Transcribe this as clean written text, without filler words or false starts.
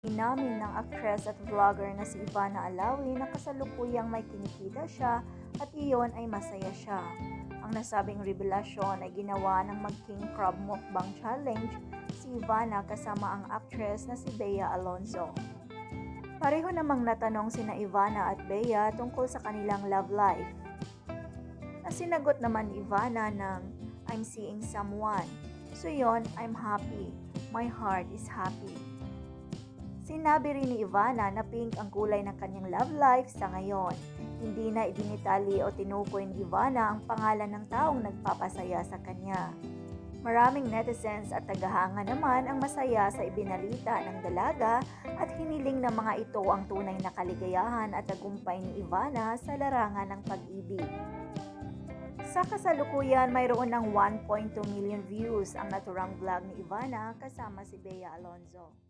Inamin ng actress at vlogger na si Ivana Alawi na kasalukuyang may kinikita siya at iyon ay masaya siya. Ang nasabing revelasyon ay ginawa ng mag-King Crab Mukbang Challenge si Ivana kasama ang actress na si Bea Alonzo. Pareho namang natanong sina Ivana at Bea tungkol sa kanilang love life. Sinagot naman ni Ivana ng "I'm seeing someone. So yon, I'm happy. My heart is happy." Sinabi rin ni Ivana na pink ang kulay ng kanyang love life sa ngayon. Hindi na idinitali o tinukoy ni Ivana ang pangalan ng taong nagpapasaya sa kanya. Maraming netizens at tagahanga naman ang masaya sa ibinalita ng dalaga at hiniling ng mga ito ang tunay na kaligayahan at tagumpay ni Ivana sa larangan ng pag-ibig. Sa kasalukuyan, mayroon ng 1.2 million views ang naturang vlog ni Ivana kasama si Bea Alonzo.